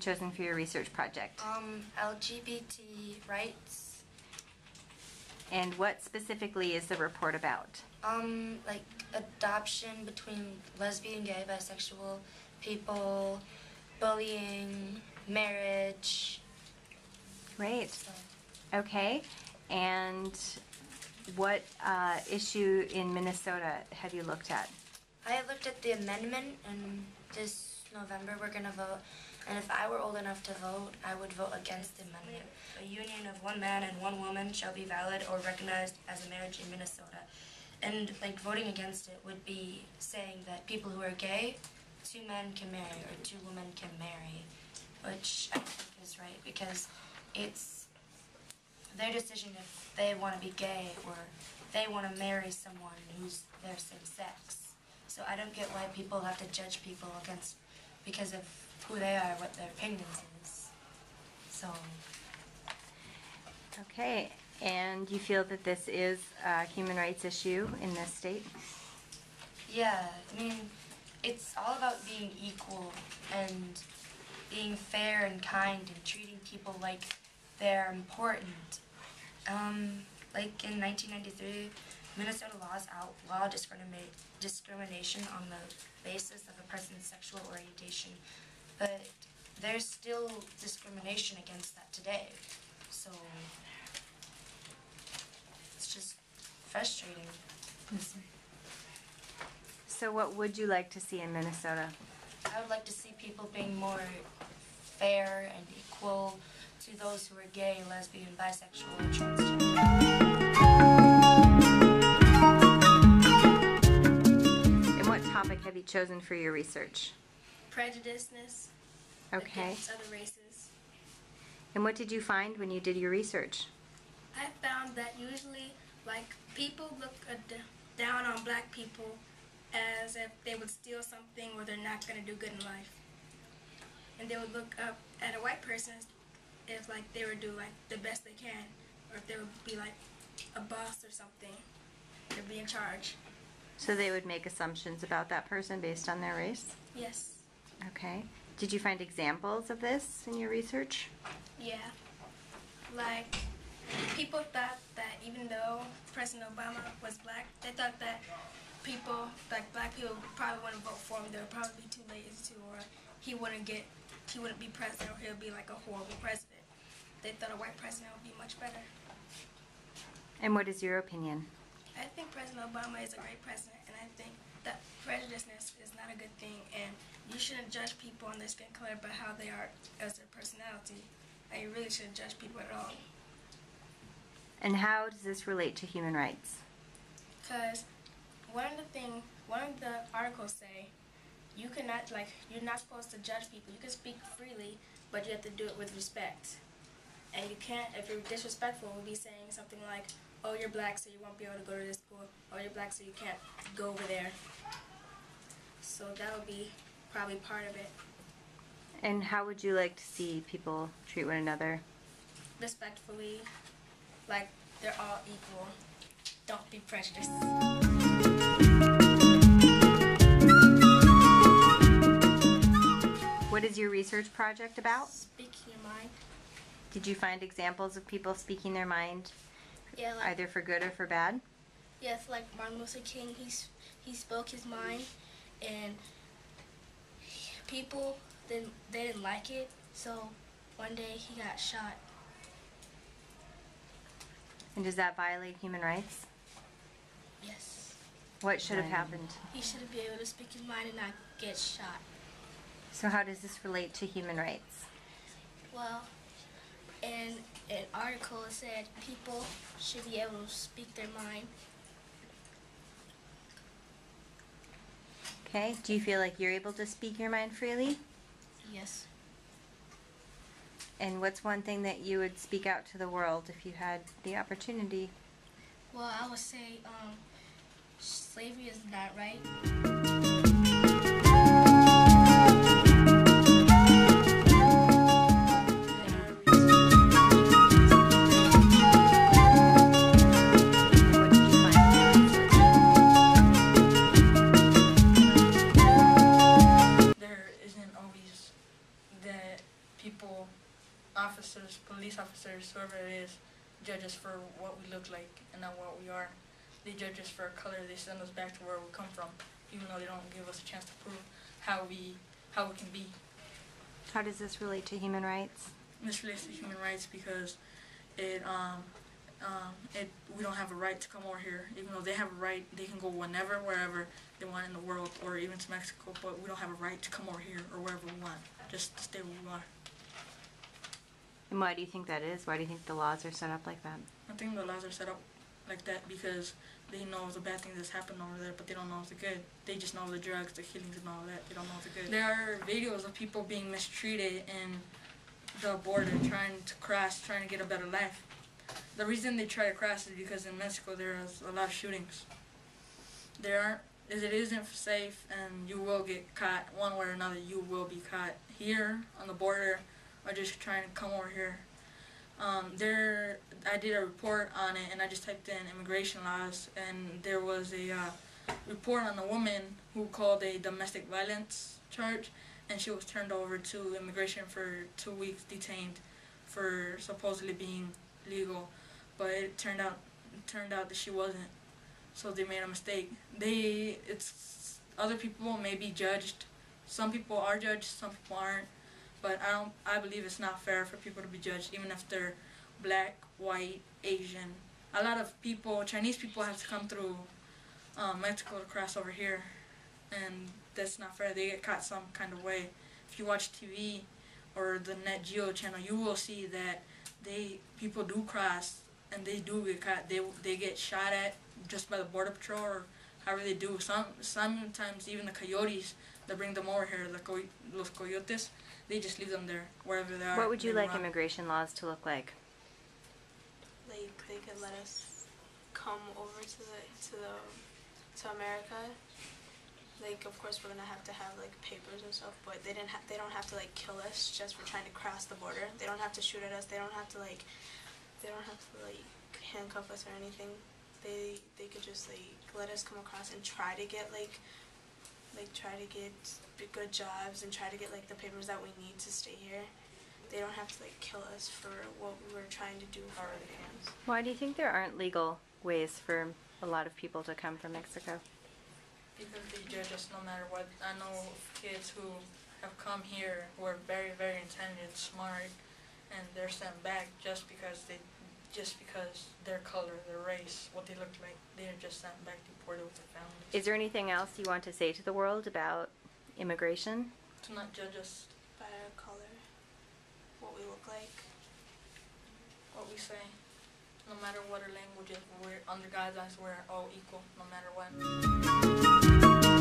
chosen for your research project? LGBT Rights. And what specifically is the report about? Like adoption between lesbian, gay, bisexual people, bullying, marriage. Great. So. Okay. And what issue in Minnesota have you looked at? I looked at the amendment, and this November we're going to vote. And if I were old enough to vote, I would vote against the amendment. A union of one man and one woman shall be valid or recognized as a marriage in Minnesota. And like voting against it would be saying that people who are gay, 2 men can marry or 2 women can marry, which I think is right because it's their decision if they want to be gay or they want to marry someone who's their same sex. So I don't get why people have to judge people because of who they are, what their opinions is. So. Okay, and you feel that this is a human rights issue in this state? Yeah, I mean, it's all about being equal and being fair and kind and treating people like they're important. Like in 1993, Minnesota laws outlaw discrimination on the basis of a person's sexual orientation, but there's still discrimination against that today. So it's just frustrating. Mm-hmm. So what would you like to see in Minnesota? I would like to see people being more fair and equal to those who are gay, lesbian, bisexual, and transgender. And what topic have you chosen for your research? Prejudices Okay. against other races. And what did you find when you did your research? I found that usually, like, people look down on black people as if they would steal something or they're not going to do good in life. And they would look up at a white person if, like, they would do, like, the best they can, or if they would be, like, a boss or something, they'd be in charge. So they would make assumptions about that person based on their race? Yes. Okay. Did you find examples of this in your research? Yeah. Like, people thought that even though President Obama was black, they thought that people, like black people, probably wouldn't vote for him. They would probably be too lazy to, or he wouldn't be president, or he'll be like a horrible president. They thought a white president would be much better. And what is your opinion? I think President Obama is a great president, and I think that prejudice is not a good thing, and you shouldn't judge people on their skin color by how they are as their personality. And you really shouldn't judge people at all. And how does this relate to human rights? Because one of the articles say you're not supposed to judge people. You can speak freely, but you have to do it with respect. And you can't, if you're disrespectful, we'll be saying something like, oh, you're black, so you won't be able to go to this school. Oh, you're black, so you can't go over there. So that would be probably part of it. And how would you like to see people treat one another? Respectfully, like they're all equal. Don't be prejudiced. What is your research project about? Speak your mind. Did you find examples of people speaking their mind, Yeah, like either for good or for bad? yes, like Martin Luther King. He spoke his mind, and people they didn't like it. So one day he got shot. And does that violate human rights? Yes, What should have happened? he should be able to speak his mind and not get shot. So how does this relate to human rights? Well, in an article it said people should be able to speak their mind. Okay, do you feel like you're able to speak your mind freely? Yes. And what's one thing that you would speak out to the world if you had the opportunity? Well, I would say slavery is not right. people, officers, police officers, whoever it is, judge us for what we look like and not what we are. They judge us for our color. They send us back to where we come from, even though they don't give us a chance to prove how we can be. How does this relate to human rights? This relates to human rights because we don't have a right to come over here, even though they have a right. They can go whenever, wherever they want in the world, or even to Mexico. But we don't have a right to come over here or wherever we want, just to stay where we are. And why do you think that is? Why do you think the laws are set up like that? I think the laws are set up like that because they know the bad things that's happened over there, but they don't know the good. They just know the drugs, the killings, and all that. They don't know the good. There are videos of people being mistreated in the border, trying to cross, trying to get a better life. The reason they try to cross is because in Mexico there is a lot of shootings. It isn't safe, and you will get caught one way or another. You will be caught here on the border, or just trying to come over here. I did a report on it, and I just typed in immigration laws, and there was a report on a woman who called a domestic violence charge, and she was turned over to immigration for 2 weeks, detained for supposedly being legal, but it turned out that she wasn't. So they made a mistake. Other people may be judged. Some people are judged, some people aren't. But I believe it's not fair for people to be judged, even if they're black, white, Asian. A lot of people, Chinese people, have to come through Mexico to cross over here, and that's not fair. They get caught some kind of way. If you watch TV or the Net Geo channel, you will see that people do cross, and they do get caught. They get shot at just by the border patrol or however they do. Sometimes even the coyotes that bring them over here, los coyotes, they just leave them there wherever they are. What would you like immigration laws to look like? Like they could let us come over to America. Like, of course, we're gonna have to have like papers and stuff, but they don't have to like kill us just for trying to cross the border. They don't have to shoot at us. They don't have to handcuff us or anything. They could just like let us come across and try to get try to get good jobs and try to get like the papers that we need to stay here. They don't have to like kill us for what we were trying to do for our fans. Why do you think there aren't legal ways for a lot of people to come from Mexico? Because they judge us no matter what. I know kids who have come here who are very, very intelligent, smart, and they're sent back just because their color, their race, what they look like. They're just sent back, deported with their families. Is there anything else you want to say to the world about immigration? To not judge us By our color, what we look like. what we say. No matter what our language is, we're under God's eyes, we're all equal, no matter what.